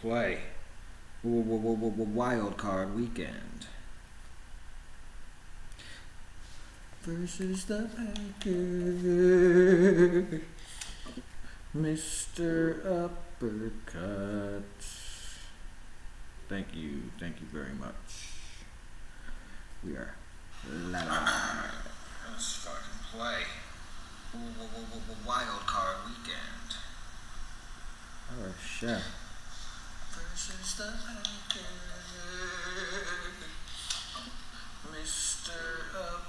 play. Wildcard weekend. Versus the Packers. Mr. Uppercut. Thank you very much. We are live. Let's fucking play. Wildcard weekend. Oh shit. Versus the Packers. Mr. Uppercut.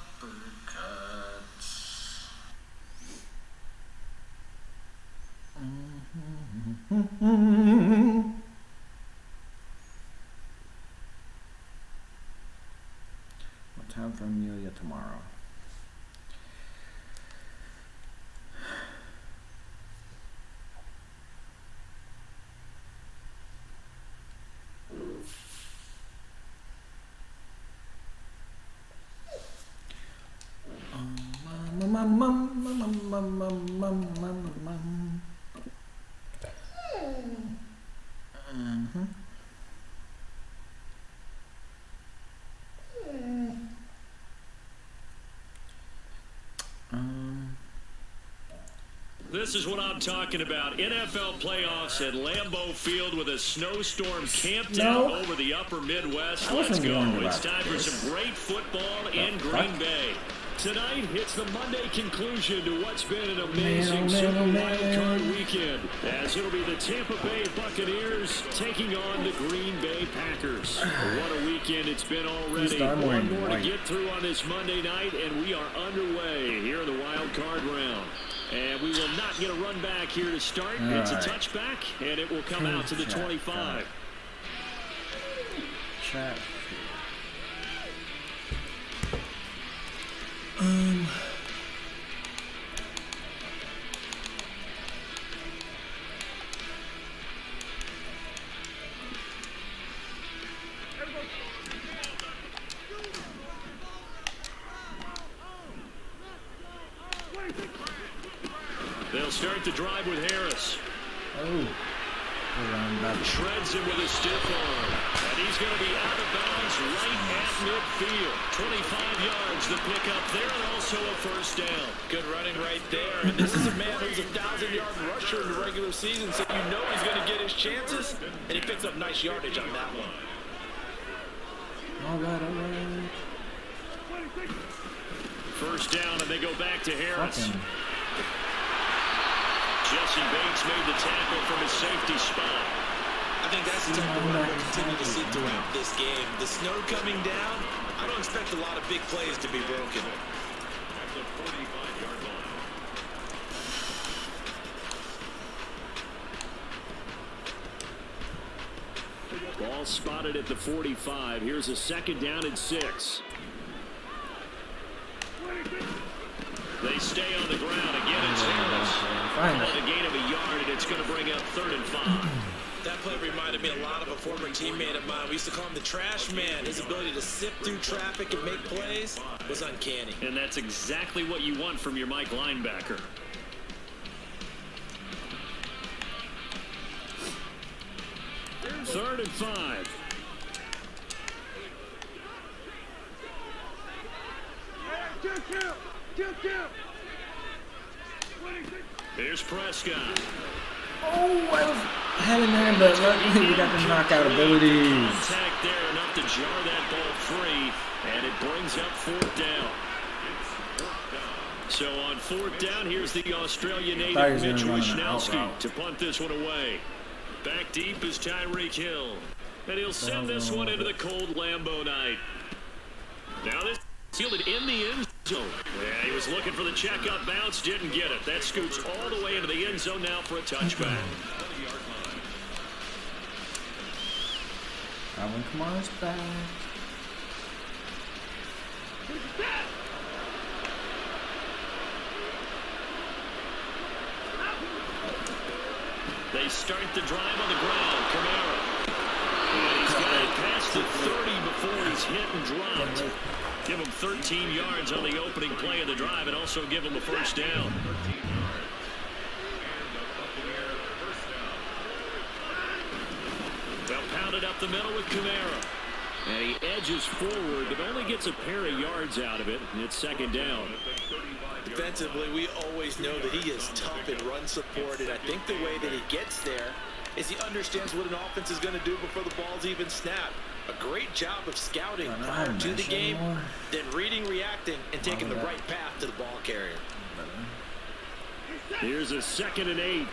What time for Amelia tomorrow? This is what I'm talking about. NFL playoffs at Lambeau Field with a snowstorm camped out over the upper Midwest. Let's go. It's time for some great football in Green Bay. Tonight hits the Monday conclusion to what's been an amazing Super Wildcard weekend, as it'll be the Tampa Bay Buccaneers taking on the Green Bay Packers. What a weekend it's been already. One more to get through on this Monday night, and we are underway here in the Wildcard round. And we will not get a run back here to start. It's a touchback, and it will come out to the 25. Chat. They'll start the drive with Harris. Shreds him with a stiff arm. And he's going to be out of bounds right at midfield. 25 yards the pickup there, and also a first down. Good running right there. And this is a man who's a 1,000-yard rusher in the regular season, so you know he's going to get his chances. And he picks up nice yardage on that one. All right. First down, and they go back to Harris. Jesse Bates made the tackle from his safety spot. I think that's the type of run we'll continue to see throughout this game. The snow coming down, I don't expect a lot of big plays to be broken. At the 45-yard line. Ball spotted at the 45. Here's a second down and 6. They stay on the ground. Again, it's Harris. A gain of a yard, and it's going to bring up 3rd and 5. That play reminded me a lot of a former teammate of mine. We used to call him the trash man. His ability to sift through traffic and make plays was uncanny. And that's exactly what you want from your Mike linebacker. Third and 5. Here's Prescott. Oh, I was heading there, but luckily we got the knockout abilities. Contact there enough to jar that ball free, and it brings up 4th down. So on 4th down, here's the Australian native Mitch Wishnowski to punt this one away. Back deep is Tyreek Hill, and he'll send this one into the cold Lambeau night. Now this fielded in the end zone. Yeah, he was looking for the checkup bounce, didn't get it. That scoots all the way into the end zone now for a touchback. Alvin Kamara's back. They start the drive on the ground. Kamara. And he's got it past the 30 before he's hit and dropped. Give him 13 yards on the opening play of the drive and also give him a first down. the middle with Kamara. And he edges forward, but only gets a pair of yards out of it. And it's second down. Defensively, we always know that he is tough in run support, and I think the way that he gets there is he understands what an offense is going to do before the ball's even snapped. A great job of scouting prior to the game, then reading, reacting, and taking the right path to the ball carrier. Here's a 2nd and 8.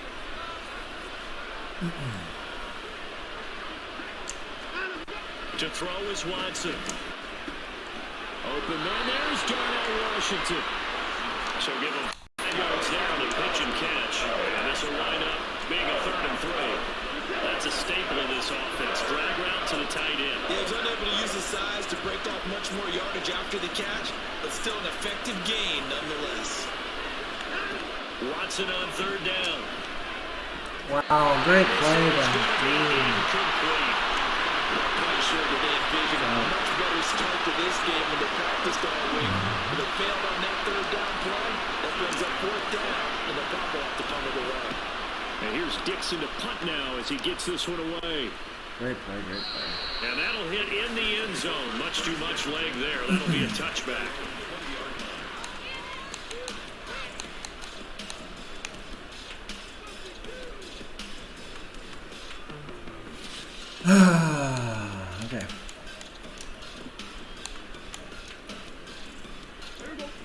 To throw is Watson. Open man, there's Darnell Washington. So give him 5 yards there on the pitch and catch. And this will line up being a 3rd and 3. That's a staple of this offense. Drag route to the tight end. Yeah, he's unable to use his size to break off much more yardage after the catch, but still an effective gain nonetheless. Watson on 3rd down. Wow, great play by him. I'm pretty sure that they envisioned a much better start to this game when they practiced all week. When they failed on that 3rd down play, that brings up 4th down, and they'll probably have to punt it away. And here's Dixon to punt now as he gets this one away. Great play, great play. And that'll hit in the end zone. Much too much leg there. That'll be a touchback. Okay.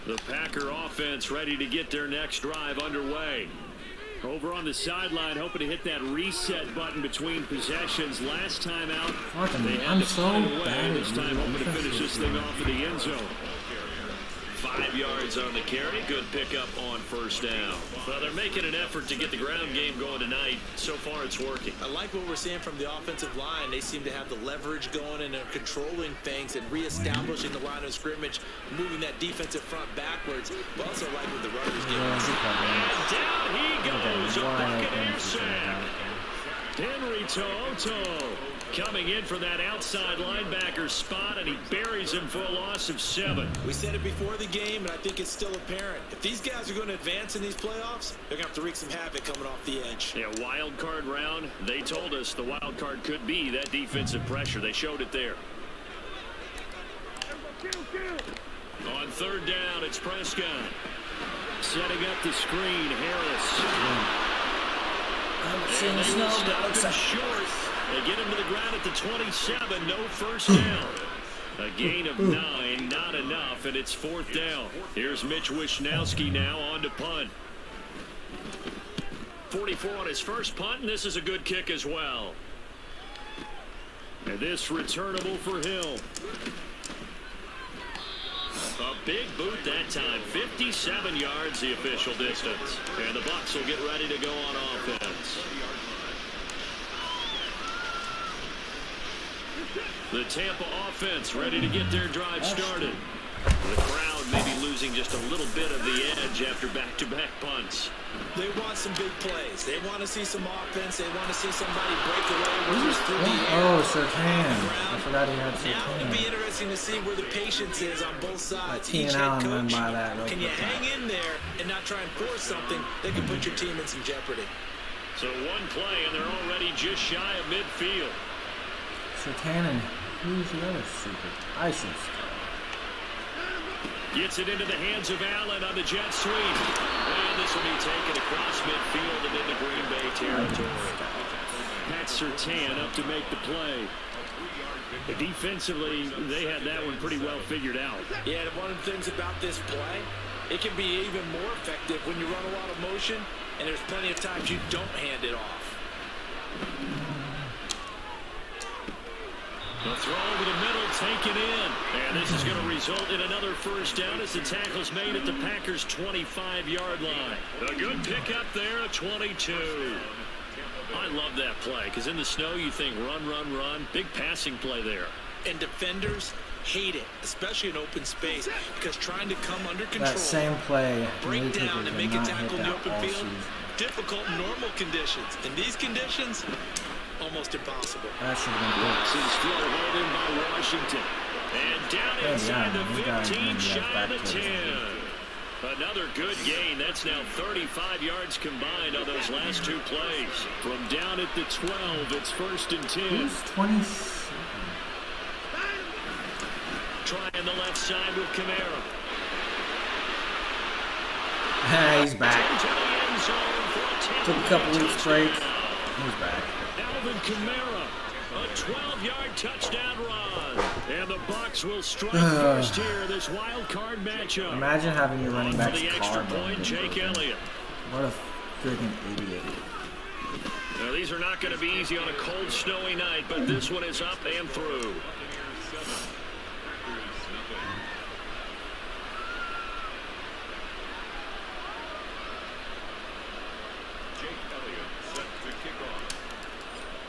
The Packer offense ready to get their next drive underway. Over on the sideline, hoping to hit that reset button between possessions. Last time out, they had to find a way. This time, hoping to finish this thing off in the end zone. 5 yards on the carry. Good pickup on 1st down. Well, they're making an effort to get the ground game going tonight. So far, it's working. I like what we're seeing from the offensive line. They seem to have the leverage going, and they're controlling things and reestablishing the line of scrimmage, moving that defensive front backwards. But also like what the runners give us. And down he goes. A Buccaneer sack. Henry To'oTo'o coming in for that outside linebacker spot, and he buries him for a loss of 7. We said it before the game, and I think it's still apparent. If these guys are going to advance in these playoffs, they're going to have to wreak some havoc coming off the edge. Yeah, wild card round. They told us the wild card could be that defensive pressure. They showed it there. On 3rd down, it's Prescott. Setting up the screen, Harris. Seeing the snow, that looks like short. They get him to the ground at the 27. No 1st down. A gain of 9, not enough, and it's 4th down. Here's Mitch Wishnowski now on to punt. 44 on his first punt, and this is a good kick as well. And this returnable for Hill. A big boot that time. 57 yards the official distance. And the Bucs will get ready to go on offense. The Tampa offense ready to get their drive started. The crowd maybe losing just a little bit of the edge after back-to-back punts. They want some big plays. They want to see some offense. They want to see somebody break away runners through the air. Oh, Surtain. I forgot he had Now it'll be Surtain. interesting to see where the patience is on both sides. T Each and head Allen went coach, by that real can you quick. hang in there and not try and force something that can put your team in some jeopardy? So one play, and they're already just shy of midfield. Surtain and who's the other super? ISIS. Gets it into the hands of Allen on the jet sweep. And this will be taken across midfield and into Green Bay territory. Pat Surtain up to make the play. Defensively, they had that one pretty well figured out. Yeah, one of the things about this play, it can be even more effective when you run a lot of motion, and there's plenty of times you don't hand it off. The throw over the middle, taken in. And this is going to result in another 1st down as the tackle's made at the Packers' 25-yard line. A good pickup there at 22. I love that play because in the snow you think run, run, run. Big passing play there. And defenders hate it, especially in open space, because trying to come under control, That same play, break New down, People and did make a not tackle hit in the that open all field, season. difficult in normal conditions. In these conditions, almost impossible. That should have been Watson's throw held in by Washington. And down inside the 15, shy of the 10. Another good gain. That's now 35 yards combined on those last two plays. From down at the 12, it's 1st and 10. Who's 27? Trying the left side with Kamara. He's back. Took a couple weeks break. He's back. Alvin Kamara, a 12-yard touchdown run. And the Bucs will strike first here, this wild card matchup. Imagine having your running back's the extra point, Jake Elliott. What a freaking idiot. Now, these are not going to be easy on a cold, snowy night, but this one is up and through.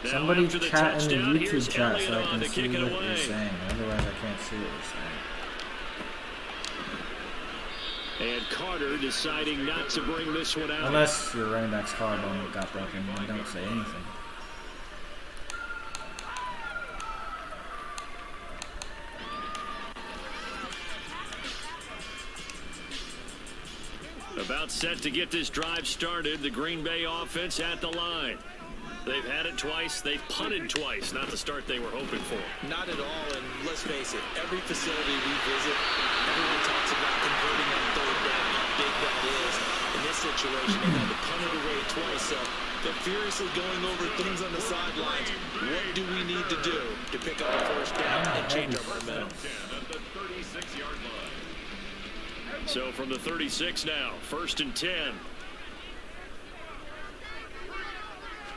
Somebody chat in the YouTube chat so I can see what you're saying. Otherwise, I can't see what you're saying. And Carter deciding not to bring this one out. Unless your running back's collarbone got broken, then don't say anything. About set to get this drive started. The Green Bay offense at the line. They've had it twice. They've punted twice. Not the start they were hoping for. Not at all, and let's face it, every facility we visit, everyone talks about converting on 3rd down, how big that is. In this situation, they had to punt it away twice, so they're furiously going over things on the sidelines. What do we need to do to pick up a 1st down and change our momentum? So from the 36 now, 1st and 10.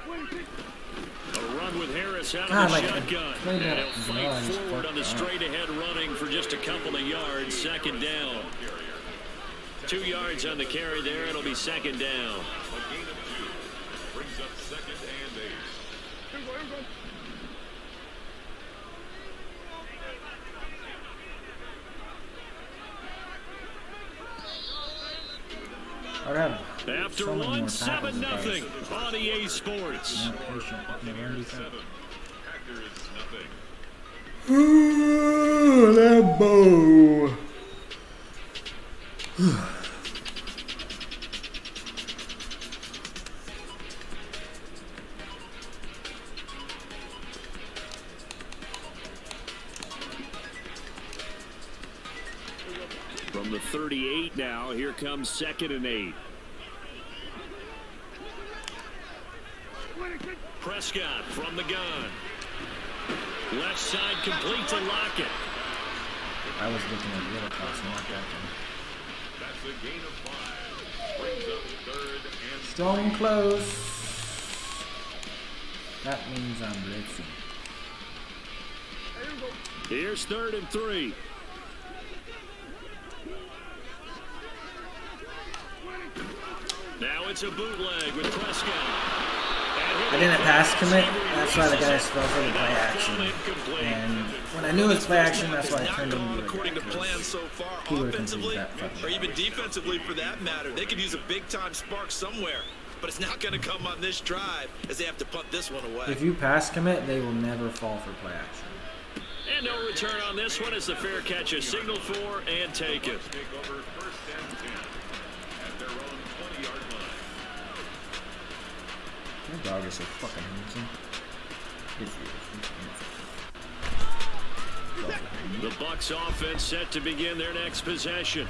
A run with Harris out of the shotgun. And he'll fight forward on the straight-ahead running for just a couple of yards. 2nd down. 2 yards on the carry there. It'll be 2nd down. Brings up 2nd and 8. After one, 7-0 on EA Sports. Lambo. From the 38 now, here comes 2nd and 8. Prescott from the gun. Left side complete to Lockett. I was looking at the other cross, not that one. That's a gain of 5. Brings up 3rd and strong close. That means I'm blitzing. Here's 3rd and 3. Now it's a bootleg with Prescott. I didn't pass commit, that's why the guys fell for the play action. And when I knew it was play action, that's why I turned him into according to plan so far, offensively, or even defensively for that matter. They could use a big-time spark somewhere, but it's not going to come on this drive as they have to punt this one away. If you pass commit, they will never fall for play action. And no return on this one as the fair catch is signaled for and taken. My dog is so fucking handsome. The Bucs offense set to begin their next possession.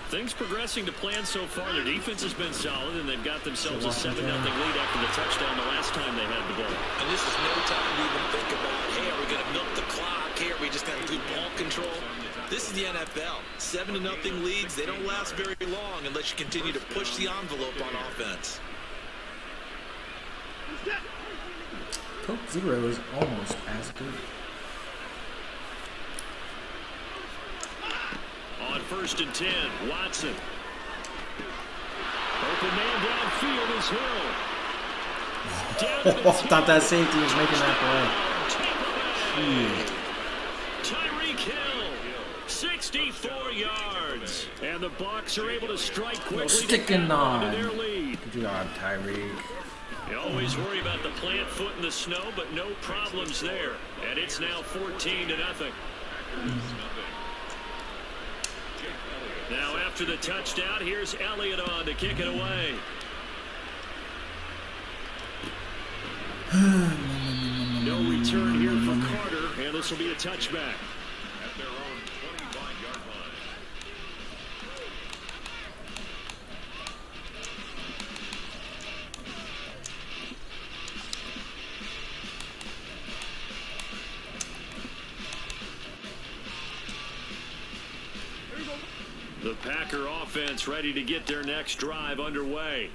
Things progressing to plan so far. Their defense has been solid, and they've got themselves a 7-0 lead after the touchdown the last time they had the ball. And this is no time to even think about, hey, are we going to milk the clock? Hey, are we just going to do ball control? This is the NFL. 7-0 leads. They don't last very long unless you continue to push the envelope on offense. Coke Zero is almost as good. On 1st and 10, Watson. Open man downfield is Hill. I thought that safety was making that play. Tyreek Hill, 64 yards. And the Bucs are able to strike quickly sticking to on their lead. Good job, Tyreek. You always worry about the plant foot in the snow, but no problems there. And it's now 14-0. Now after the touchdown, here's Elliott on to kick it away. No return here for Carter, and this will be a touchback. At their own 25-yard line. The Packer offense ready to get their next drive underway.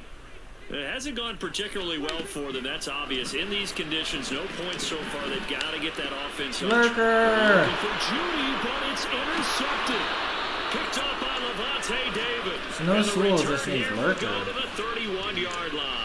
It hasn't gone particularly well for them, that's obvious. In these conditions, no points so far. They've got to get that offense. Lurker! Looking for Judy, but it's intercepted. Picked up by Levante David. So no And the Swole return just needs here will Lurker. go to the 31-yard line.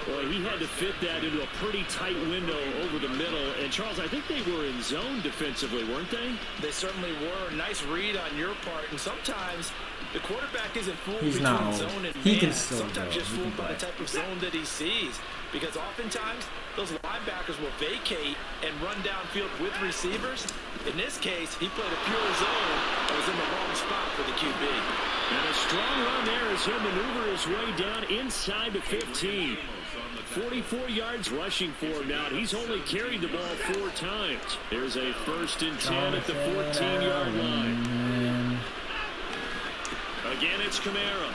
Boy, he had to fit that into a pretty tight window over the middle. And, Charles, I think they were in zone defensively, weren't they? They certainly were. Nice read on your part. And sometimes the quarterback isn't fooled He's between not old. zone and He man. can still Sometimes go. just He can fooled by the play. type of zone that he sees. Because oftentimes those linebackers will vacate and run downfield with receivers. In this case, he played a pure zone and was in the wrong spot for the QB. And a strong run there as he'll maneuver his way down inside the 15. 44 yards rushing for him now. He's only carried the ball 4 times. There's a 1st and 10 at the 14-yard line. Again, it's Kamara.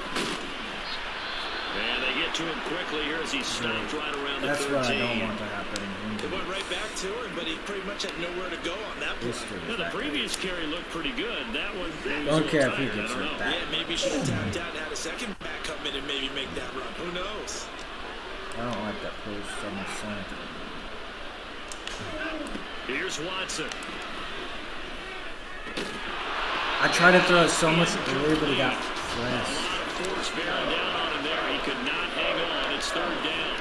And they get to him quickly here as he stopped right around the 13. That's what I don't want to happen. They went right back to him, but he pretty much had nowhere to go on that play. Now, the previous carry looked pretty good. That one, Don't care if he tired. gets I don't hurt know. that. Yeah, maybe he should have tapped out and had a second back come in and maybe make that run. Who knows? I don't like that post so much slant. Here's Watson. I tried to throw so much earlier, but he got A flashed. lot of force bearing down on him there. He could not hang on. It's 3rd down.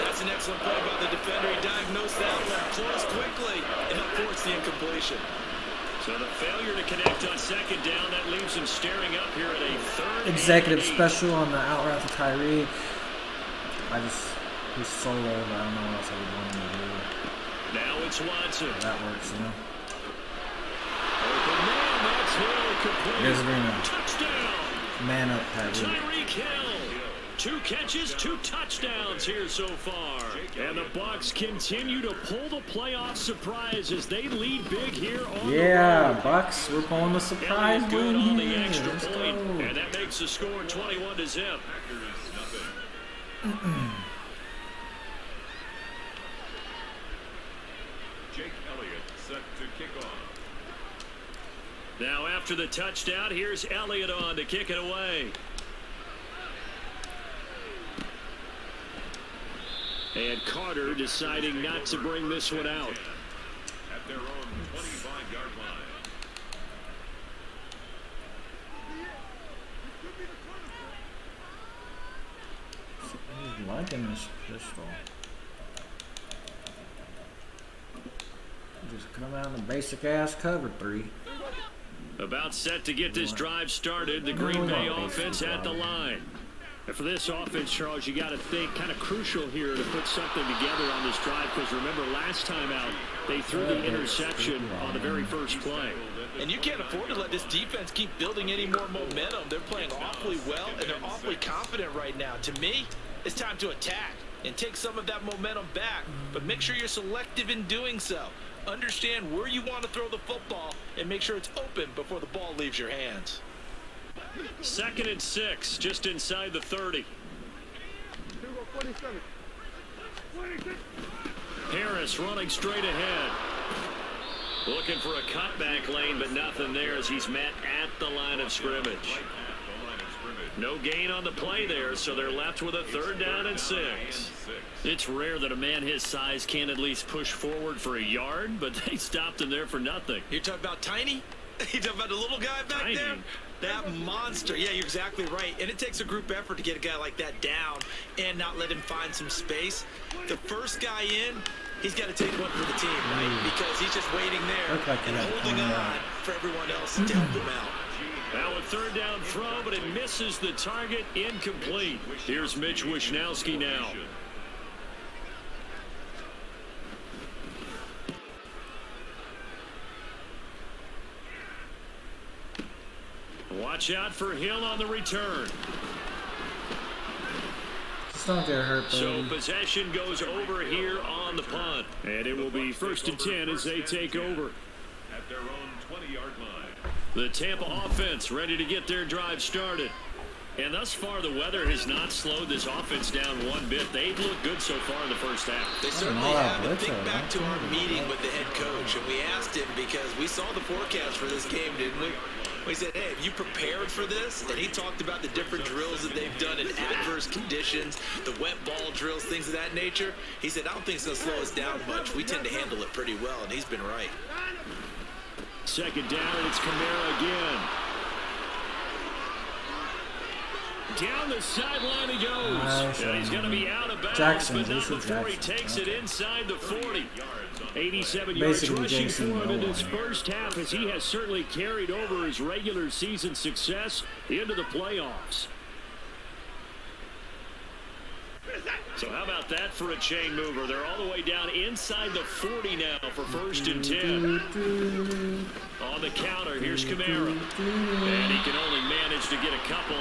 That's an excellent play by the defender. He diagnosed that one, closed quickly, and helped force the incompletion. So the failure to connect on 2nd down, that leaves him staring up here at a 3rd. Executive special on the out route to Tyree. He's so low, but I don't know what else I would want him to do. Now it's Watson. That works, you know. Open man, that's Hill, complete. There's a green one. Touchdown. Man up, Tyree. Tyreek Hill. 2 catches, 2 touchdowns here so far. And the Bucs continue to pull the playoff surprise as they lead big here on the Yeah, road. Bucks, we're pulling the surprise Elliott good win on the here. extra Let's point, go. and that makes the score 21-0. Jake Elliott set to kick off. Now after the touchdown, here's Elliott on to kick it away. And Carter deciding not to bring this one out. At their own 25-yard line. He's liking this pistol. Just come out in the basic ass cover 3. About set to get this drive started. The Green Bay offense at the line. And for this offense, Charles, you got to think kind of crucial here to put something together on this drive because remember last time out they threw the interception on the very first play. And you can't afford to let this defense keep building any more momentum. They're playing awfully well, and they're awfully confident right now. To me, it's time to attack and take some of that momentum back, but make sure you're selective in doing so. Understand where you want to throw the football and make sure it's open before the ball leaves your hands. 2nd and 6, just inside the 30. Harris running straight ahead. Looking for a cutback lane, but nothing there as he's met at the line of scrimmage. No gain on the play there, so they're left with a 3rd down and 6. It's rare that a man his size can't at least push forward for a yard, but they stopped him there for nothing. You're talking about Tiny? You're talking about the little guy back Tiny. there? That monster. Yeah, you're exactly right. And it takes a group effort to get a guy like that down and not let him find some space. The first guy in, he's got to take one for the team, right? Because he's just waiting there Looked like he and had holding one on for everyone else to help him out. Now a 3rd down throw, but it misses the target, incomplete. Here's Mitch Wishnowski now. Watch out for Hill on the return. Just don't get hurt, baby. So possession goes over here on the punt. And it will be 1st and 10 as they take over. At their own 20-yard line. The Tampa offense ready to get their drive started. And thus far, the weather has not slowed this offense down one bit. They've looked good so far in the first half. They certainly have. And think back to our meeting with the head coach, and we asked him because we saw the forecast for this game, didn't we? We said, hey, have you prepared for this? And he talked about the different drills that they've done in adverse conditions, the wet ball drills, things of that nature. He said, I don't think it's going to slow us down much. We tend to handle it pretty well, and he's been right. 2nd down, it's Kamara again. Down the sideline he goes. Nice. And he's going to be out of bounds, Jackson, but not before he takes it inside the 40. 87 yards rushing for him in his first half, as he has certainly carried over his regular season success into the playoffs. So how about that for a chain mover? They're all the way down inside the 40 now for 1st and 10. On the counter, here's Kamara. And he can only manage to get a couple.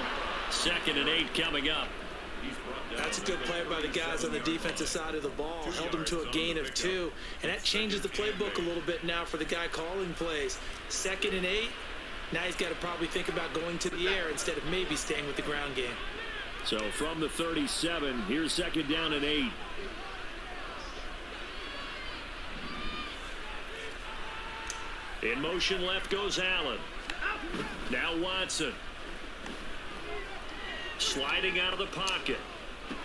2nd and 8 coming up. That's a good play by the guys on the defensive side of the ball. Held them to a gain of 2. And that changes the playbook a little bit now for the guy calling plays. 2nd and 8. Now he's got to probably think about going to the air instead of maybe staying with the ground game. So from the 37, here's 2nd down and 8. In motion left goes Allen. Now Watson. Sliding out of the pocket.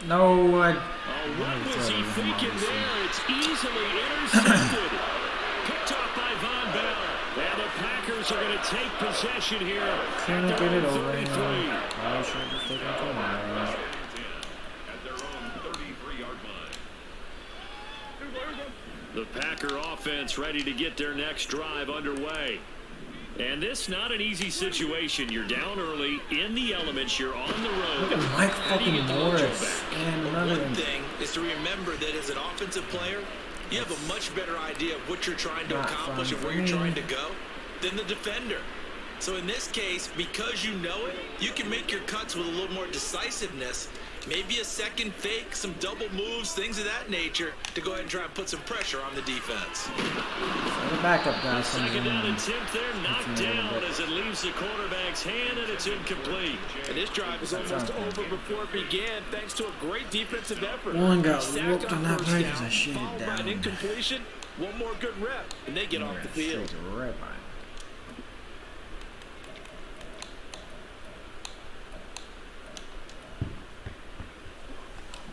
No, what was he thinking there? It's easily intercepted. Picked off by Von Bell. And the Packers are going to take possession here. Can't get it over. 33. I should have taken it. At their own 33-yard line. The Packer offense ready to get their next drive underway. And this not an easy situation. You're down early in the elements. You're on the road. Look at Mike fucking Morris. And another One thing is to remember that as an offensive player, you have a much better idea of what you're trying to accomplish and where you're trying to go than the defender. So in this case, because you know it, you can make your cuts with a little more decisiveness. Maybe a second fake, some double moves, things of that nature to go ahead and try and put some pressure on the defense. The backup guy. 2nd down and 10th there, knocked down as it leaves the quarterback's hand, and it's incomplete. And this drive is almost over before it began, thanks to a great defensive effort. One got whooped on that play because I shit it down. By an incompletion, one more good rep, and they get off the field. Right by.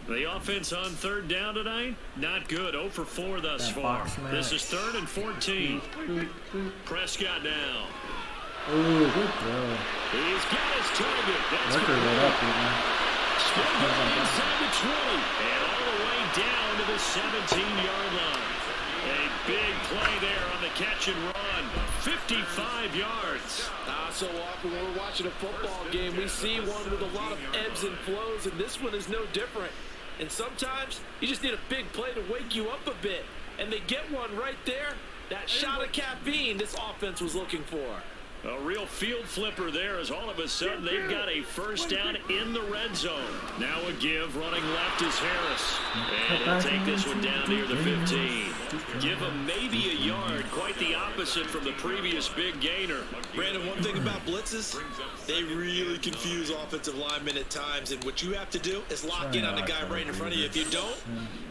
The offense on 3rd down tonight, not good. 0 for 4 thus far. This is 3rd and 14. Prescott now. Ooh, good throw. He's got his target. That's Look good. it up, man. Inside the 20 and all the way down to the 17-yard line. A big play there on the catch and run. 55 yards. So often when we're watching a football game, we see one with a lot of ebbs and flows, and this one is no different. And sometimes you just need a big play to wake you up a bit. And they get one right there. That shot of caffeine this offense was looking for. A real field flipper there as all of a sudden they've got a 1st down in the red zone. Now a give, running left is Harris. And he'll take this one down near the 15. Give him maybe a yard, quite the opposite from the previous big gainer. Brandon, one thing about blitzes, they really confuse offensive linemen at times, and what you have to do is lock in on the guy right in front of you. If you don't,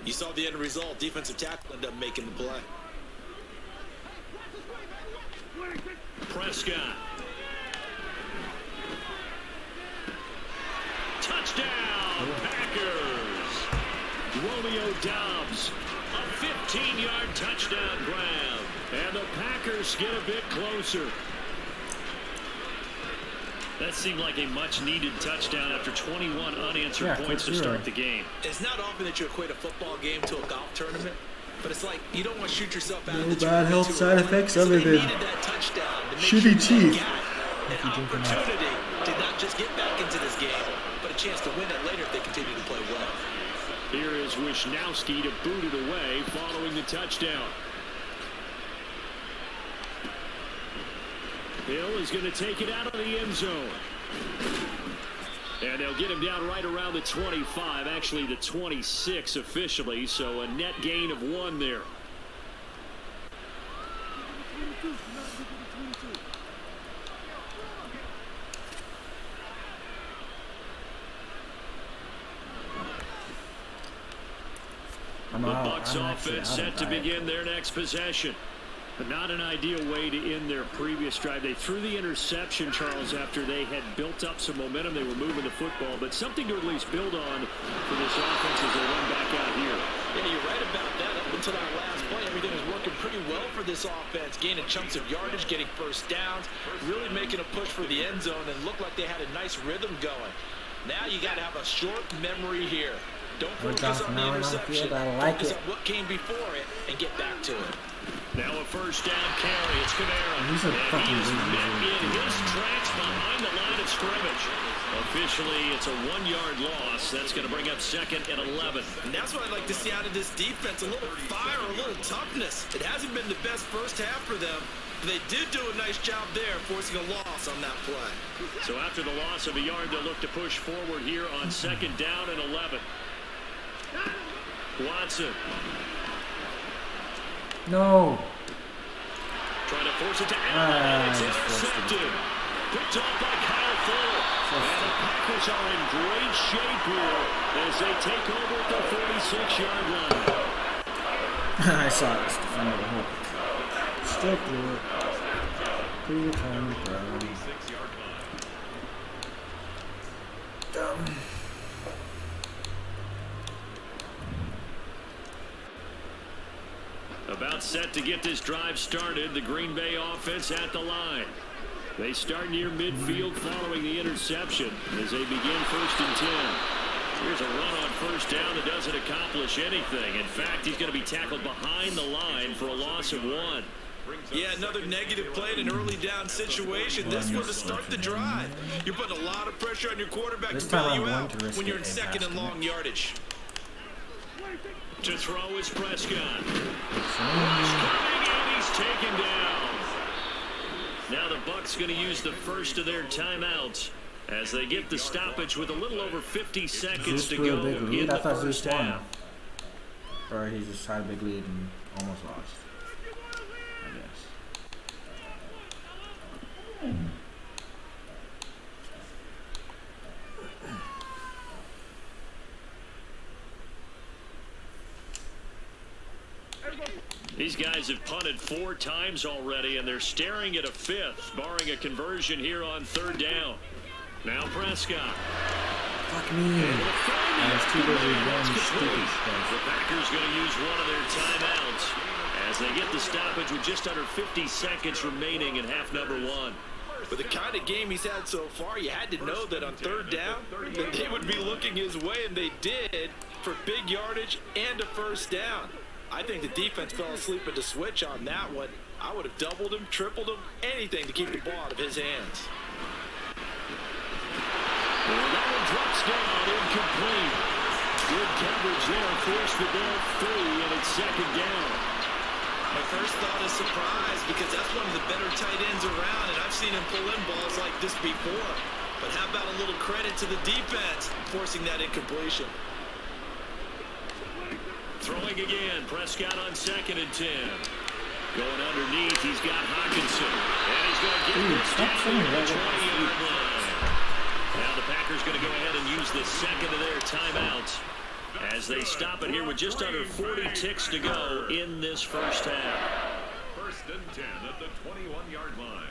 you saw the end result. Defensive tackle ended up making the play. Prescott. Touchdown, Packers. Romeo Doubs, a 15-yard touchdown grab. And the Packers get a bit closer. That seemed like a much-needed touchdown after 21 unanswered points to start the game. It's not often that you equate a football game to a golf tournament, but it's like you don't want to shoot yourself out of the bad health side effects so other than shitty teeth. An opportunity to not just get back into this game, but a chance to win it later if they continue to play well. Here is Wisnowski to boot it away following the touchdown. Hill is going to take it out of the end zone. And they'll get him down right around the 25, actually the 26 officially, so a net gain of 1 there. The Bucs offense set to begin their next possession. But not an ideal way to end their previous drive. They threw the interception, Charles, after they had built up some momentum. They were moving the football, but something to at least build on for this offense as they run back out here. Yeah, you're right about that. Up until that last play, everything was working pretty well for this offense. Gaining chunks of yardage, getting first downs, really making a push for the end zone, and looked like they had a nice rhythm going. Now you got to have a short memory here. Don't focus on the interception. Focus on what came before it and get back to it. Now a first down carry. It's Kamara. And he's met in his tracks behind the line of scrimmage. Officially, it's a 1-yard loss. That's going to bring up 2nd and 11. And that's what I'd like to see out of this defense. A little fire, a little toughness. It hasn't been the best first half for them. They did do a nice job there, forcing a loss on that play. So after the loss of a yard, they'll look to push forward here on 2nd down and 11. Watson. No. Trying to force it to Allen, and it's intercepted. Picked off by Kyle Fuller. And the Packers are in great shape here as they take over at the 46-yard line. I saw this defender the whole. Still through it. Through the time, bro. Dumb. About set to get this drive started. The Green Bay offense at the line. They start near midfield following the interception as they begin 1st and 10. Here's a run on first down that doesn't accomplish anything. In fact, he's going to be tackled behind the line for a loss of 1. Yeah, another negative play in an early down situation. This one to start the drive. You're putting a lot of pressure on your quarterback to bail you out when you're in 2nd and long yardage. To throw is Prescott. Rush coming, and he's taken down. Now the Bucs going to use the first of their timeouts as they get the stoppage with a little over 50 seconds to go in the first half. Or he just had a big lead and almost lost, I guess. These guys have punted 4 times already, and they're staring at a 5th, barring a conversion here on 3rd down. Now Prescott. Fuck me. I was too busy doing stupid stuff. The Packers going to use one of their timeouts as they get the stoppage with just under 50 seconds remaining in half number 1. With the kind of game he's had so far, you had to know that on 3rd down, that they would be looking his way, and they did, for big yardage and a first down. I think the defense fell asleep at the switch on that one. I would have doubled him, tripled him, anything to keep the ball out of his hands. Well, that one drops down, incomplete. Good coverage there, forced the ball free, and it's 2nd down. My first thought is surprise, because that's one of the better tight ends around, and I've seen him pull in balls like this before. But how about a little credit to the defense forcing that incompletion? Throwing again, Prescott on 2nd and 10. Going underneath, he's got Hawkinson. And he's going to get this down to the 20-yard line. Now the Packers going to go ahead and use the 2nd of their timeouts as they stop it here with just under 40 ticks to go in this first half. 1st and 10 at the 21-yard line.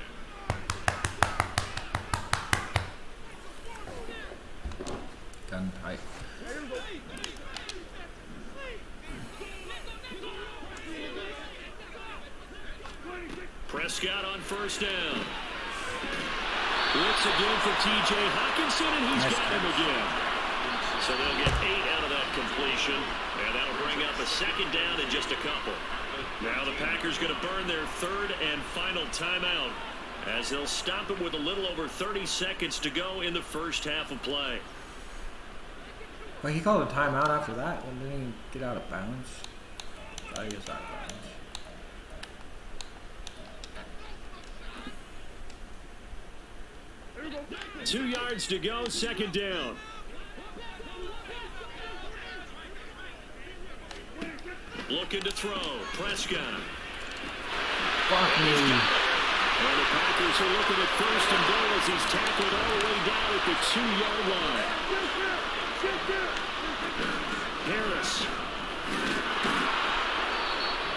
Gun tight. Prescott on first down. Blitz again for T.J. Hawkinson, and he's got him again. So they'll get 8 out of that completion, and that'll bring up a 2nd down in just a couple. Now the Packers going to burn their 3rd and final timeout as they'll stop it with a little over 30 seconds to go in the first half of play. Well, he called a timeout after that, and didn't he get out of bounds? I guess out of bounds. 2 yards to go, second down. Looking to throw. Prescott. Fuck me. And the Packers are looking at first and goal as he's tackled all the way down at the 2-yard line. Harris.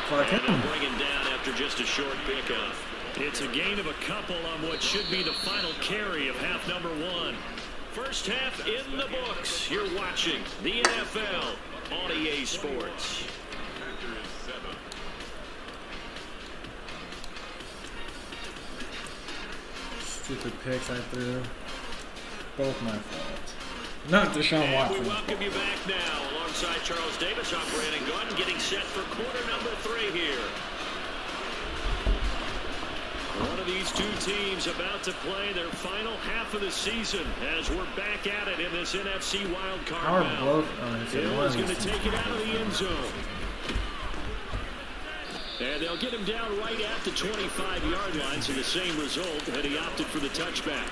Fuck And him. they'll bring him down after just a short pickup. It's a gain of a couple on what should be the final carry of half number 1. First half in the books. You're watching the NFL on EA Sports. Stupid picks I threw. Both my fault. Not Deshaun And we Watson. welcome you back now. Alongside Charles Davis, I'm Brandon Gordon, getting set for quarter number 3 here. One of these two teams about to play their final half of the season as we're back at it in this NFC Wildcard How are round. both? Hill is going to take it out of the end zone. And they'll get him down right at the 25-yard line, so the same result, and he opted for the touchback.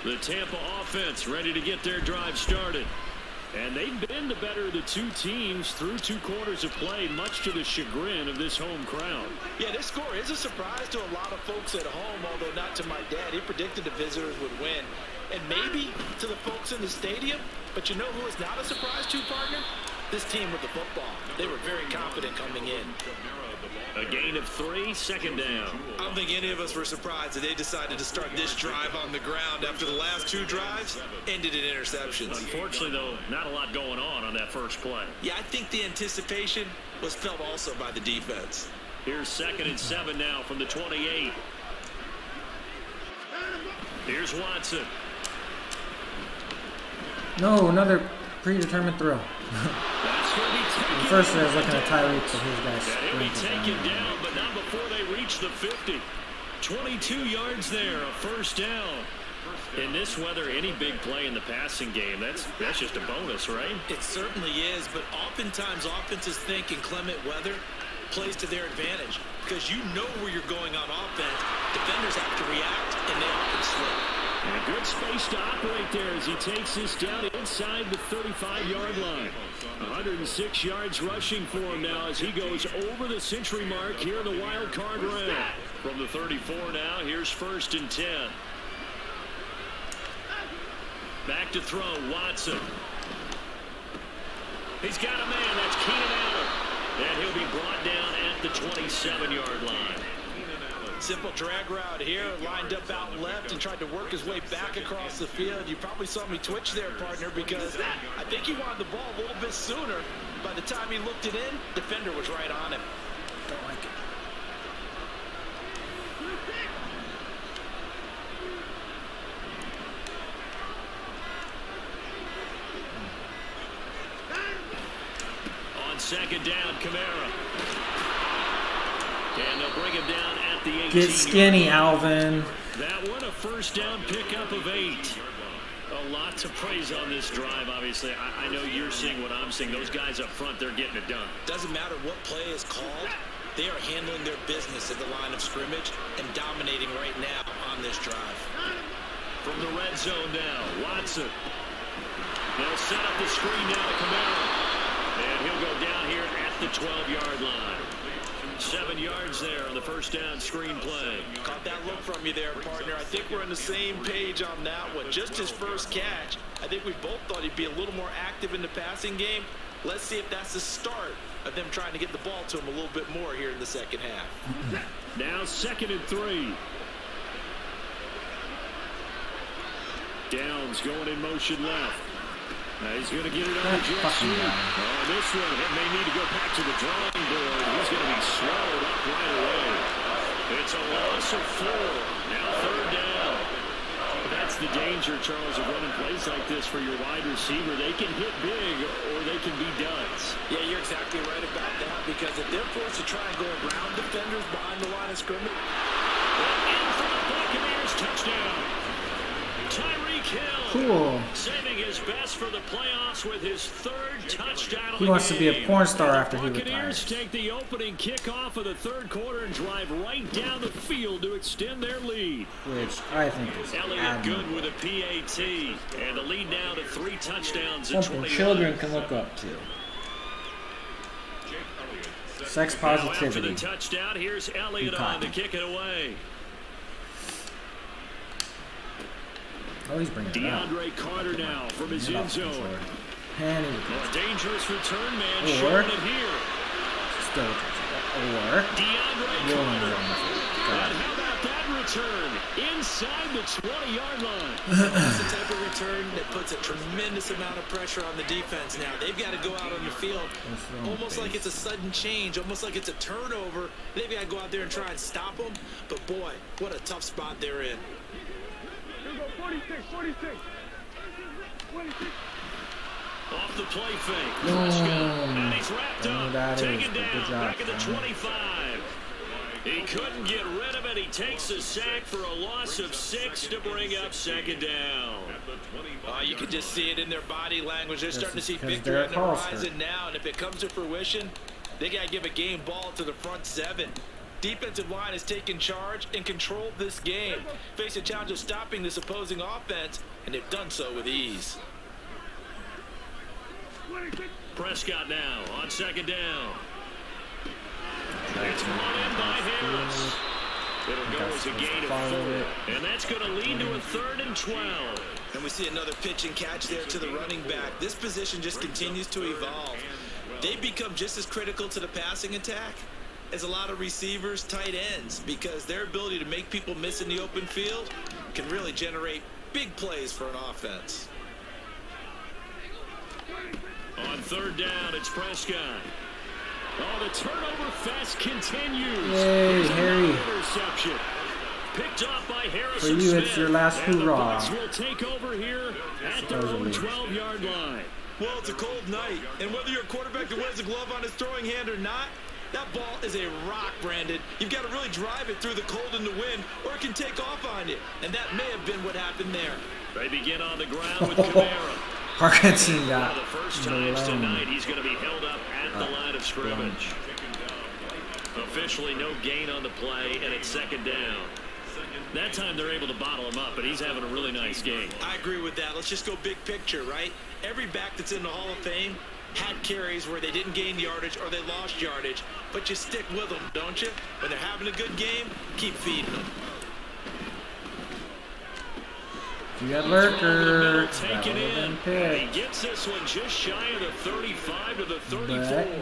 The Tampa offense ready to get their drive started. And they've been the better of the two teams through 2 quarters of play, much to the chagrin of this home crowd. Yeah, this score is a surprise to a lot of folks at home, although not to my dad. He predicted the visitors would win. And maybe to the folks in the stadium, but you know who is not a surprise to, partner? This team with the football. They were very confident coming in. A gain of 3, second down. I don't think any of us were surprised that they decided to start this drive on the ground after the last 2 drives ended in interceptions. Unfortunately, though, not a lot going on that first play. Yeah, I think the anticipation was felt also by the defense. Here's 2nd and 7 now from the 28. Here's Watson. No, another predetermined throw. That's going to be taken. First, I was looking at Tyreek, but his guy He'll be sprinted taken down. down, but not before they reach the 50. 22 yards there, a first down. In this weather, any big play in the passing game, that's just a bonus, right? It certainly is, but oftentimes offenses think in clement weather plays to their advantage because you know where you're going on offense. Defenders have to react, and they often slip. And a good space to operate there as he takes this down inside the 35-yard line. 106 yards rushing for him now as he goes over the century mark here in the wild card round. From the 34 now, here's 1st and 10. Back to throw, Watson. He's got a man, that's Keenan Allen. And he'll be brought down at the 27-yard line. Simple drag route here, lined up out left and tried to work his way back across the field. You probably saw me twitch there, partner, because I think he wanted the ball a little bit sooner. By the time he looked it in, defender was right on him. Don't like it. On 2nd down, Kamara. And they'll bring him down at the 18. Get skinny, Alvin. That one, a first down pickup of 8. A lot to praise on this drive, obviously. I know you're seeing what I'm seeing. Those guys up front, they're getting it done. Doesn't matter what play is called. They are handling their business at the line of scrimmage and dominating right now on this drive. From the red zone now, Watson. They'll set up the screen now to Kamara. And he'll go down here at the 12-yard line. 7 yards there on the first down screen play. Caught that look from you there, partner. I think we're on the same page on that one. Just his first catch. I think we both thought he'd be a little more active in the passing game. Let's see if that's the start of them trying to get the ball to him a little bit more here in the second half. Now 2nd and 3. Downs going in motion left. Now he's going to get it on the jet sweep. Oh, this one, it may need to go back to the drawing board. He's going to be swallowed up right away. It's a loss of 4. Now 3rd down. That's the danger, Charles, of running plays like this for your wide receiver. They can hit big or they can be duds. Yeah, you're exactly right about that, because if they're forced to try and go around defenders behind the line of scrimmage. And in for the Buccaneers, touchdown. Tyreek kill. Cool. Saving his best for the playoffs with his third touchdown. He wants to be a porn star after he Buccaneers retires. take the opening kickoff of the third quarter and drive right down the field to extend their lead. Which I think is Elliott good admirable. with a PAT, and the lead now to 3 touchdowns in Something 21. children can look up to. Sex Now after the positivity. touchdown, here's Elliott Caught. on to kick it away. Oh, he's bringing it up. DeAndre Carter now from his Bring it end up, zone. Lord. And he A dangerous return man Or- showing it here. still or DeAndre rolling Carter. around the field. And Got it. how about that return? Inside the 20-yard line. That's the type of return that puts a tremendous amount of pressure on the defense now. They've got to go out on the field almost like it's a sudden change, almost like it's a turnover. They've got to go out there and try and stop them. But boy, what a tough spot they're in. Off the play fake. Boom. And he's wrapped up. That is Taken good down. job, Back at the son. 25. He couldn't get rid of it. He takes a sack for a loss of 6 to bring up second down. You can just see it in their body language. They're starting to see because victory Derek on the Hall's horizon now. And if it comes to fruition, they got to give a game ball to the front 7. Defensive line has taken charge and controlled this game. Face a challenge of stopping this opposing offense, and they've done so with ease. Prescott now on second down. It's run in by Harris. It'll go as a gain of 4. And that's going to lead to a 3rd and 12. And we see another pitch and catch there to the running back. This position just continues to evolve. They've become just as critical to the passing attack as a lot of receivers, tight ends, because their ability to make people miss in the open field can really generate big plays for an offense. On 3rd down, it's Prescott. Oh, the turnover fest continues. Yay, There's Harry. another interception. Picked off by Harris. For you, it's your last and the hoorah. Bucs will take over here at their own 12-yard line. Well, it's a cold night, and whether you're a quarterback that wears a glove on his throwing hand or not, that ball is a rock, Brandon. You've got to really drive it through the cold and the wind, or it can take off on you. And that may have been what happened there. They begin on the ground with Kamara. Parkinson One got of the first times tonight, he's going to be held up at the line of scrimmage. Officially, no gain on the play, and it's second down. That time they're able to bottle him up, but he's having a really nice game. I agree with that. Let's just go big picture, right? Every back that's in the Hall of Fame had carries where they didn't gain yardage or they lost yardage, but you stick with them, don't you? When they're having a good game, keep feeding them. You got Lurker. That Taken would have in. been And he picked. gets this one just shy of the 35 to the 34.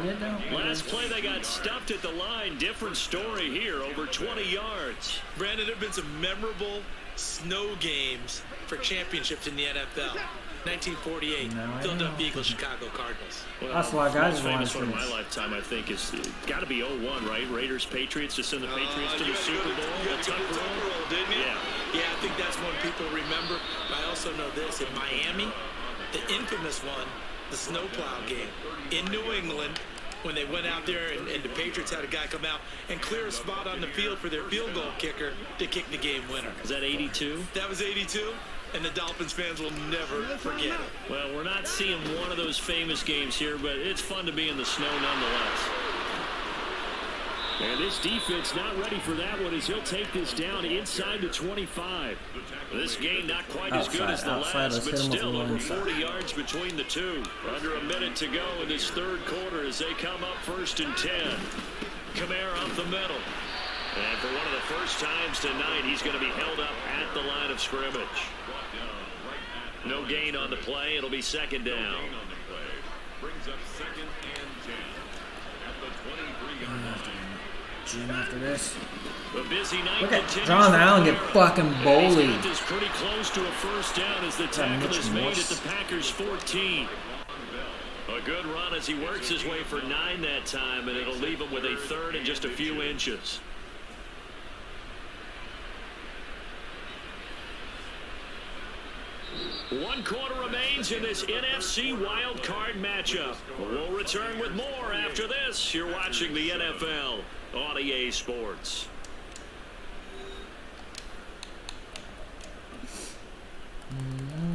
you know, Last play they got stuffed at the line. Different story here, over 20 yards. Brandon, there have been some memorable snow games for championships in the NFL. 1948, No, I Philadelphia know. Eagles, Chicago Cardinals. Well, That's why guys most want famous to one of my finish. lifetime, I think, is got to be 01, right? Raiders, Patriots to send the Patriots to the Super Bowl. You The had to go to Tuck Tuck Rule. Rule, didn't you? Yeah. Yeah, I think that's one people remember. I also know this, in Miami, the infamous one, the snowplow game. In New England, when they went out there and the Patriots had a guy come out and clear a spot on the field for their field goal kicker to kick the game winner. Is that 82? That was 82, and the Dolphins fans will never forget it. Well, we're not seeing one of those famous games here, but it's fun to be in the snow nonetheless. And this defense not ready for that one as he'll take this down inside the 25. This game not quite as good as the Outside, last, let's but hit him with still one over inside. 40 yards between the two. Under a minute to go in this third quarter as they come up 1st and 10. Kamara up the middle. And for one of the first times tonight, he's going to be held up at the line of scrimmage. No gain on the play. It'll be second down. Brings up 2nd and 10 at the 23-yard line. Jim after this. A busy night Look at continues John for Allen get Kamara. fucking And he's bullied. got this pretty close to a first down as the tackle Mitch is made Morse. at the Packers 14. A good run as he works his way for 9 that time, and it'll leave him with a 3rd and just a few inches. One quarter remains in this NFC Wildcard matchup. We'll return with more after this. You're watching the NFL on EA Sports. Mm-hmm.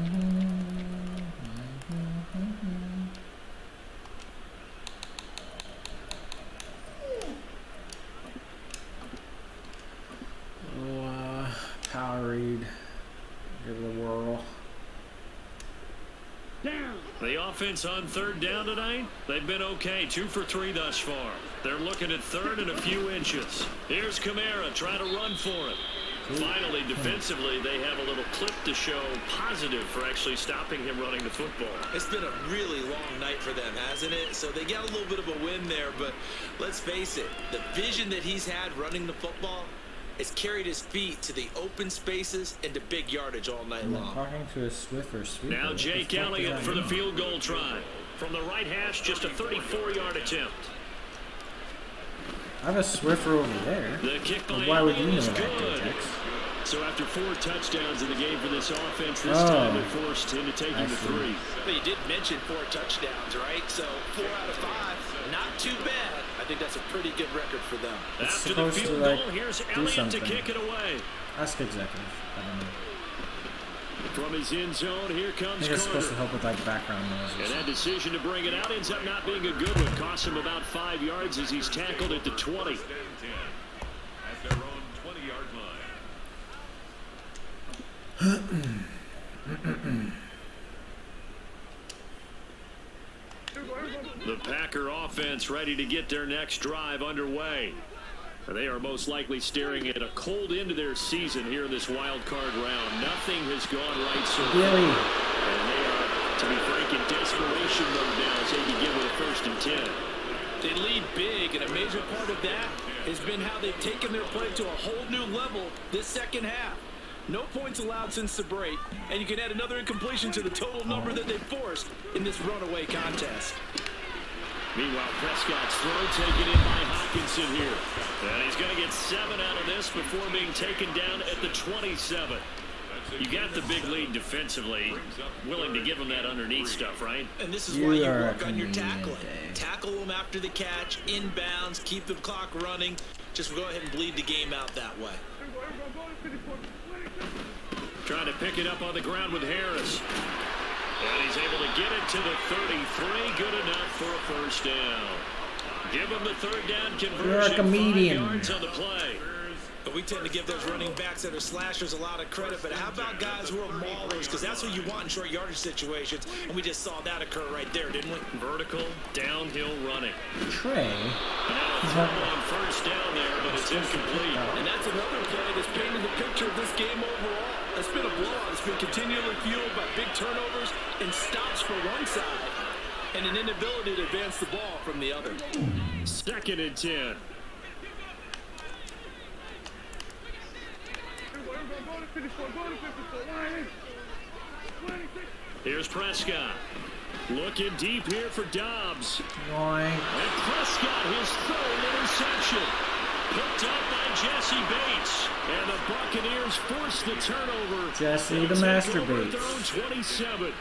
The offense on third down tonight, they've been okay. 2 for 3 thus far. They're looking at third and a few inches. Here's Kamara trying to run for it. Finally, defensively, they have a little clip to show positive for actually stopping him running the football. It's been a really long night for them, hasn't it? So they got a little bit of a win there, but let's face it, the vision that he's had running the football has carried his feet to the open spaces and to big yardage all night long. Talking to a Swiffer sweeper. Now Jake Elliott for the field goal try. From the right hash, just a 34-yard attempt. I have a Swiffer over there. The kick by Why would you know is that, good. Dex? So after 4 touchdowns in the game for this offense, this time they're forced into taking the 3. But you did mention 4 touchdowns, right? So 4 out of 5, not too bad. I think that's a pretty good record for them. It's After the supposed field to, like, goal, here's do Elliott something. to kick it away. Ask executive. I don't know. From his end zone, here I comes think it's supposed to Carter. help with like background noise. And that decision to bring it out ends up not being a good one. Costs him about 5 yards as he's tackled at the 20. At their own 20-yard line. The Packer offense ready to get their next drive underway. They are most likely staring at a cold end to their season here in this wild card round. Nothing has gone right so far. Really? And they are, to be frank, in desperation mode now as they begin with a 1st and 10. They lead big, and a major part of that has been how they've taken their play to a whole new level this second half. No points allowed since the break, and you can add another incompletion to the total number that they forced in this runaway contest. Meanwhile, Prescott's throw taken in by Hawkinson here. And he's going to get 7 out of this before being taken down at the 27. You got the big lead defensively. Willing to give him that underneath stuff, right? And this is why you work on your tackling. Tackle them after the catch, inbounds, keep the clock running. Just go ahead and bleed the game out that way. Trying to pick it up on the ground with Harris. And he's able to get it to the 33. Good enough for a 1st down. Give him the 3rd down conversion. You're a comedian. 5 yards on the play. But we tend to give those running backs that are slashers a lot of credit. But how about guys who are maulers? Because that's what you want in short yardage situations. And we just saw that occur right there, didn't we? Vertical, downhill running. Trey. Now a throw on 1st down there, but it's incomplete. And that's another play that's painting the picture of this game overall. It's been a blowout. It's been continually fueled by big turnovers and stops for one side and an inability to advance the ball from the other. 2nd and 10. Here's Prescott. Looking deep here for Dobbs. Boing. And Prescott, his 3rd interception. Picked up by Jesse Bates. And the Buccaneers force the turnover. Jesse the Master Bates. Their own 27.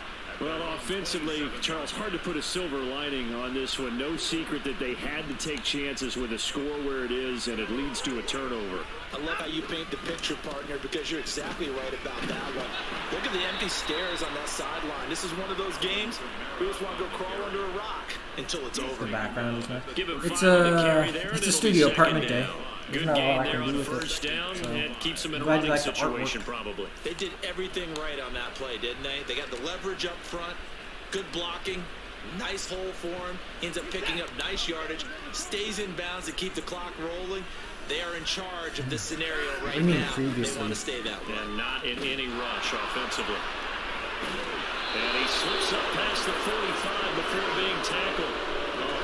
Well, offensively, Charles, hard to put a silver lining on this one. No secret that they had to take chances with a score where it is, and it leads to a turnover. I love how you paint the picture, partner, because you're exactly right about that one. Look at the empty stares on that sideline. This is one of those games we just want to go crawl under a rock until it's over. The background is nice. Give him It's 5 on the carry there, it's and a it'll studio be apartment 2nd day. down. There's Good not a lot game I there can on do the with it. 1st down, So, and keeps them in a glad you running like the artwork. situation probably. They did everything right on that play, didn't they? They got the leverage up front, good blocking, nice hole for him, ends up picking up nice yardage, stays in bounds to keep the clock rolling. They are in charge of this scenario right now. They want to stay that way. And not in any rush offensively. And he slips up past the 45 before being tackled.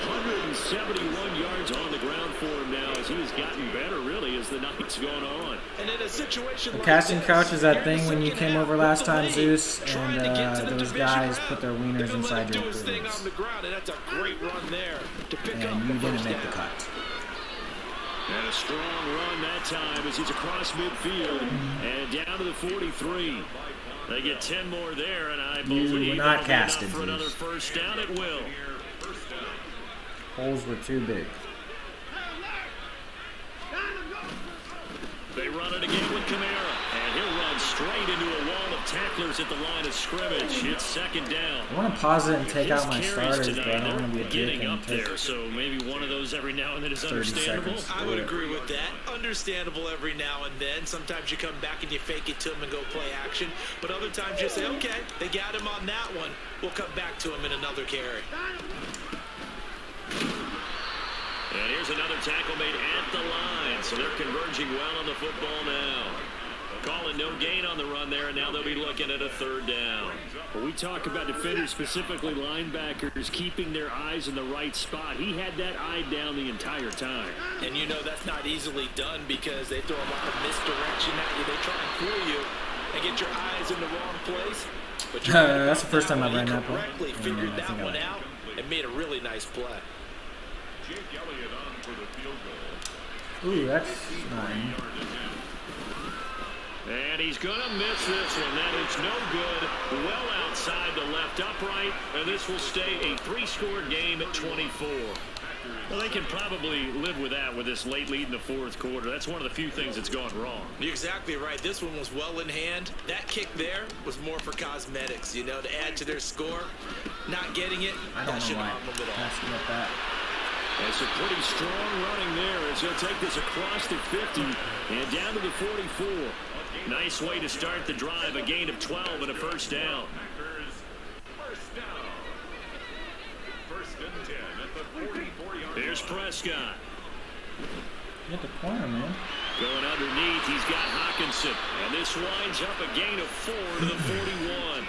171 yards on the ground for him now as he's gotten better, really, as the night's going on. And in a situation The like casting this, couch is that here in thing the when you second came half, over with last the time, lead, Zeus, trying to and get to the those division guys round. put their They're wieners gonna let inside him your do his thing pools. on the ground, and that's a great run there to pick up And the you didn't first make the down. cut. And a strong run that time as he's across midfield and down to the 43. They get 10 more there, and I believe were not that'll be casted, enough for another Zeus. 1st down. It will. Holes were too big. They run it again with Kamara, and he'll run straight into a wall of tacklers at the line of scrimmage. It's second down. I want to pause it and take His out my carries starters, but tonight, I don't want to be a they're dick getting and up take there, so maybe one of those every now and then is 30 understandable. seconds. I would agree with that. Understandable every now and then. Sometimes you come back and you fake it to him and go play action. But other times you say, okay, they got him on that one. We'll come back to him in another carry. And here's another tackle made at the line, so they're converging well on the football now. Calling no gain on the run there, and now they'll be looking at a third down. When we talk about defenders, specifically linebackers, keeping their eyes in the right spot, he had that eye down the entire time. And you know that's not easily done because they throw a lot of misdirection at you. They try and fool you and get your eyes in the wrong place. But That's the first time I've ran that play. correctly figured that one out and made a really nice play. Jake Elliott on for the field goal. Ooh, that's 9. And he's going to miss this one. That is no good. Well outside the left upright, and this will stay a 3-score game at 24. Well, they can probably live with that with this late lead in the fourth quarter. That's one of the few things that's gone wrong. You're exactly right. This one was well in hand. That kick there was more for cosmetics, you know, to add to their score. Not getting it, I don't that know shouldn't why. harm them at all. Let's get that. It's a pretty strong running there as he'll take this across the 50 and down to the 44. Nice way to start the drive, a gain of 12 and a first down. First down. First and 10 at the 44-yard line. Here's Prescott. Get the corner, man. Going underneath, he's got Hawkinson. And this winds up a gain of 4 to the 41.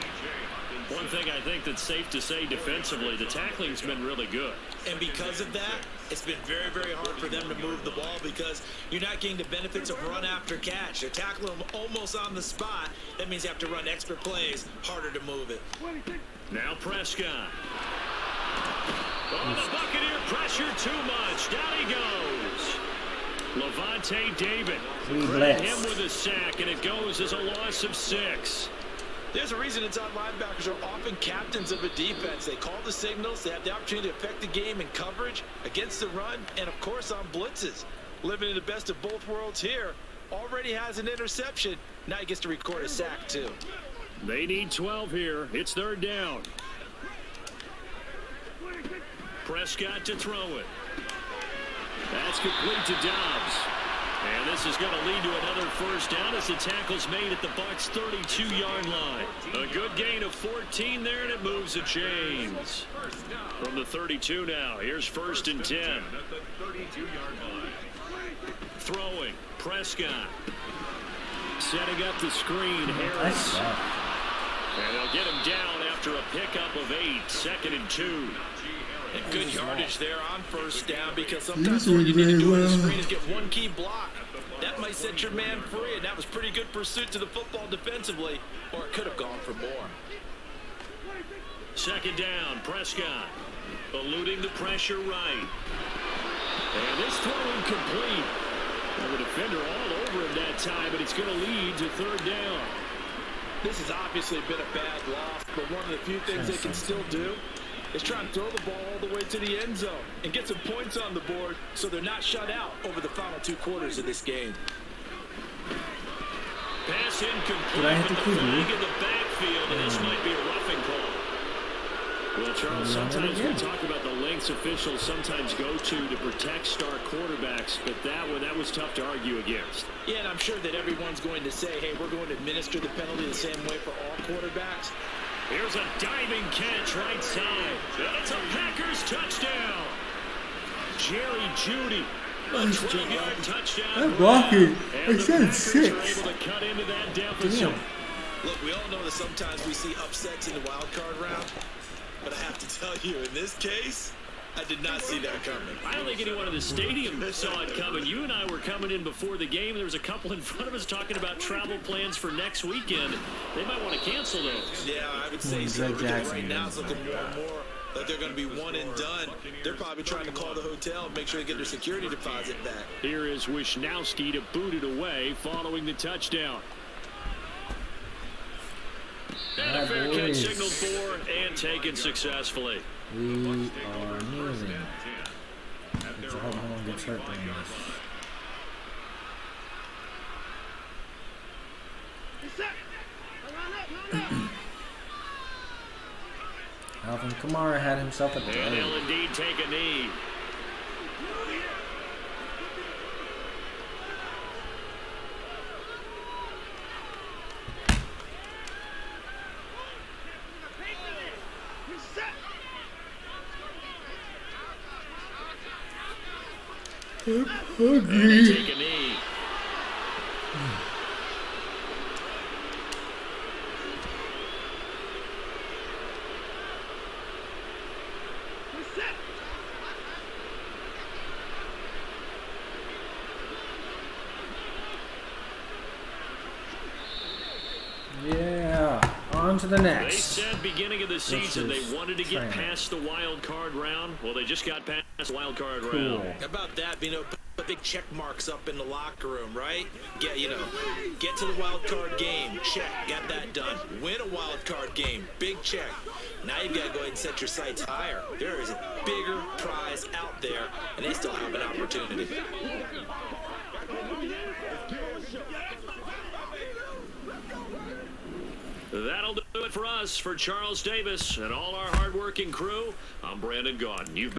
One thing I think that's safe to say defensively, the tackling's been really good. And because of that, it's been very, very hard for them to move the ball because you're not getting the benefits of run after catch. They're tackling them almost on the spot. That means you have to run extra plays, harder to move it. Now Prescott. Oh, the Buccaneer pressure too much. Down he goes. Levante David. Credit him with a sack, and it goes as a loss of 6. There's a reason inside linebackers are often captains of a defense. They call the signals. They have the opportunity to affect the game in coverage, against the run, and, of course, on blitzes. Living in the best of both worlds here. Already has an interception. Now he gets to record a sack, too. They need 12 here. It's third down. Prescott to throw it. That's complete to Dobbs. And this is going to lead to another first down as the tackle's made at the Bucs' 32-yard line. A good gain of 14 there, and it moves the chains. From the 32 now, here's first and 10. At the 32-yard line. Throwing, Prescott. Setting up the screen, Harris. And they'll get him down after a pickup of 8, 2nd and 2. And good yardage there on first down because sometimes all you need to do on the screen is get one key block. That might set your man free, and that was pretty good pursuit to the football defensively, or it could have gone for more. Second down, Prescott. Eluding the pressure right. And this throw incomplete. The defender all over him that time, but it's going to lead to third down. This has obviously been a bad loss, but one of the few things they can still do is try and throw the ball all the way to the end zone and get some points on the board so they're not shut out over the final 2 quarters of this game. Pass incomplete with the flag in the backfield, and this might be a roughing call. Well, Charles, sometimes we talk about the lengths officials sometimes go to protect star quarterbacks, but that was tough to argue against. Yeah, and I'm sure that everyone's going to say, hey, we're going to administer the penalty the same way for all quarterbacks. Here's a diving catch right side. And it's a Packers touchdown. Jerry Jeudy. A 12-yard touchdown. I'm blocking. And I the said Packers 6. are able to cut into that deficit. Damn. Look, we all know that sometimes we see upsets in the wild card round, but I have to tell you, in this case, I did not see that coming. I don't think anyone in the stadium saw it coming. You and I were coming in before the game. There was a couple in front of us talking about travel plans for next weekend. They might want to cancel those. Yeah, I would say so, because right now it's looking more and more like they're going to be one and done. They're probably trying to call the hotel and make sure they get their security deposit back. Here is Wisnowski to boot it away following the touchdown. And a fair catch signaled for and taken successfully. We are moving. Let's hope no one gets hurt during this. Alvin Kamara had himself a And he'll day. indeed take a knee. And they take a knee. Yeah, on to the They next. said beginning of the season they is wanted to get training. past the wild card round. Well, they just got past the wild card Cool. round. How about that? Put big check marks up in the locker room, right? Get to the wild card game. Check. Got that done. Win a wild card game. Big check. Now you've got to go ahead and set your sights higher. There is a bigger prize out there, and they still have an opportunity. That'll do it for us. For Charles Davis and all our hardworking crew, I'm Brandon Gaudin. You've